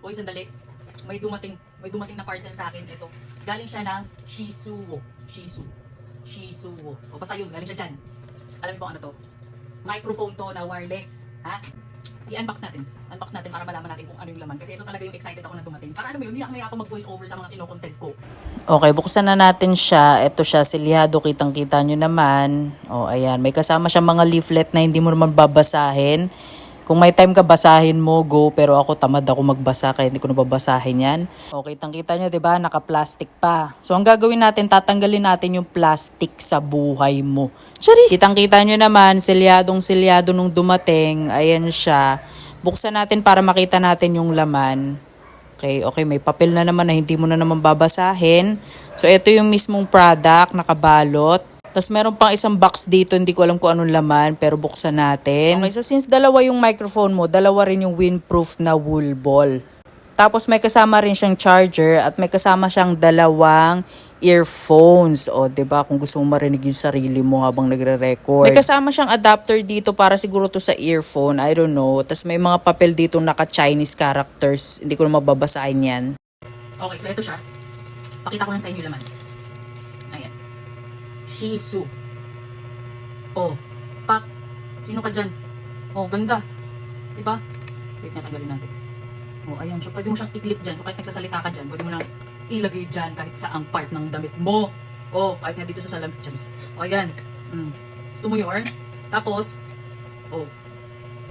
Uy, sandali. May dumating na parcel sa akin. Ito. Galing siya ng Shisuo. Shisuo. O basta yun, galing siya dyan. Alam niyo po ano to? Microphone to na wireless. Ha? I-unbox natin. Unbox natin para malaman natin kung ano yung laman. Kasi ito talaga yung excited ako na dumating. Para alam mo yun, hindi ako mag-voice over sa mga kinokontent ko. Okay, buksan na natin siya. Ito siya, selyado, kitang-kita nyo naman. O, ayan. May kasama siya mga leaflet na hindi mo naman babasahin. Kung may time ka, basahin mo, go. Pero ako, tamad ako magbasa, kaya hindi ko nababasahin yan. Okay, kitang-kita nyo, diba? Naka-plastic pa. So, ang gagawin natin, tatanggalin natin yung plastic sa buhay mo. Charis! Kitang-kita nyo naman, selyadong-selyado nung dumating. Ayan siya. Buksan natin para makita natin yung laman. Okay, may papel na naman na hindi mo na naman babasahin. So, ito yung mismong product, nakabalot. Tapos, meron pang isang box dito, hindi ko alam kung anong laman, pero buksan natin. Okay, so since dalawa yung microphone mo, dalawa rin yung windproof na wool ball. Tapos, may kasama rin siyang charger at may kasama siyang dalawang earphones. O, diba, kung gusto mo marinig yung sarili mo habang nagre-record. May kasama siyang adapter dito para siguro to sa earphone. I don't know. Tapos, may mga papel dito naka-Chinese characters. Hindi ko na mababasahin yan. Okay, so ito siya. Pakita ko lang sa inyo yung laman. Ayan. Shisu. Oh, pak. Sino ka dyan? Oh, ganda. Diba? Wait, natanggalin natin. Oh, ayan. So, pwede mo siyang i-clip dyan. So, kahit nagsasalita ka dyan, pwede mo lang ilagay dyan kahit saang part ng damit mo. Oh, kahit nga dito sa salamin. Oh, ayan. Gusto mo yun? Tapos, oh,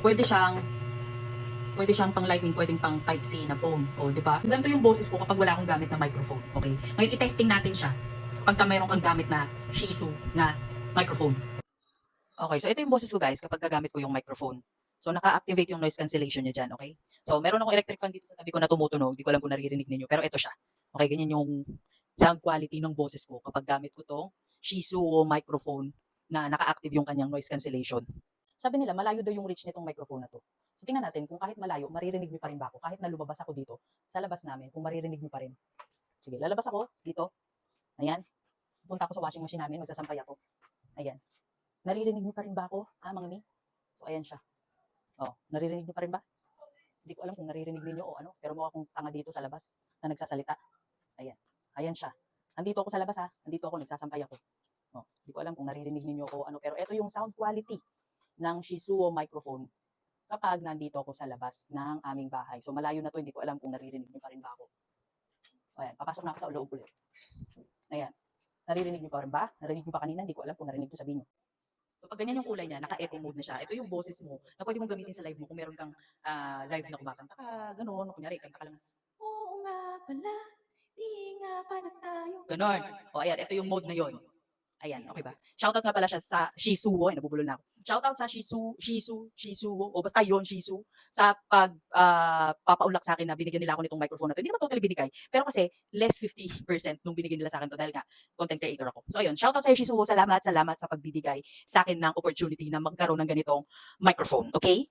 pwede siyang pang lightning, pwedeng pang Type-C na phone. O, di ba? Ganito yung boses ko kapag wala akong gamit na microphone. Okay? Ngayon, i-testing natin siya kapag mayroon kang gamit na Shisu na microphone. Okay, so ito yung boses ko guys kapag gagamit ko yung microphone. So, naka-activate yung noise cancellation niya dyan, okay? So, meron akong electric fan dito sa tabi ko na tumutunog. Hindi ko alam kung naririnig ninyo, pero ito siya. Okay, ganyan yung sound quality ng boses ko kapag gamit ko tong Shisuo microphone na naka-active yung kanyang noise cancellation. Sabi nila, malayo daw yung reach nitong microphone na to. So, tingnan natin kung kahit malayo, maririnig niyo pa rin ba ako? Kahit na lumabas ako dito, sa labas namin, kung maririnig niyo pa rin. Sige, lalabas ako dito. Ayan. Punta ako sa washing machine namin, magsasampay ako. Ayan. Naririnig niyo pa rin ba ako? Mga mi? So, ayan siya. Oh, naririnig niyo pa rin ba? Hindi ko alam kung naririnig niyo o ano, pero mukha akong tanga dito sa labas na nagsasalita. Ayan. Ayan siya. Andito ako sa labas ha. Andito ako, nagsasampay ako. Oh, hindi ko alam kung naririnig niyo o ano, pero ito yung sound quality ng Shisuo microphone kapag nandito ako sa labas ng aming bahay. So malayo na to, hindi ko alam kung naririnig niyo pa rin ba ako. Ayan, papasok na ako sa loob ulit. Ayan. Naririnig niyo pa rin ba? Narinig niyo pa kanina? Hindi ko alam kung narinig ko, sabihin niyo. So pag ganyan yung kulay niya, naka-echo mode na siya. Ito yung boses mo na pwede mong gamitin sa live mo kung meron kang live na kumakanta ka, gano'n, kunyari, kanta ka lang, oo nga pala, di nga pala tayo. Ganon. O ayan, ito yung mode na yon. Ayan, okay ba? Shoutout nga pala siya sa Shisuo, ay nabubulol na ako. Shoutout sa Shisuo, o basta yon Shisu, sa papaulak sa akin na binigyan nila ako nitong microphone na to. Hindi naman totally binigay, pero kasi less 50% nung binigyan nila sa akin to dahil nga content creator ako. So ayun, shoutout sa Shisuo, salamat sa pagbibigay sa akin ng opportunity na magkaroon ng ganitong microphone, okay?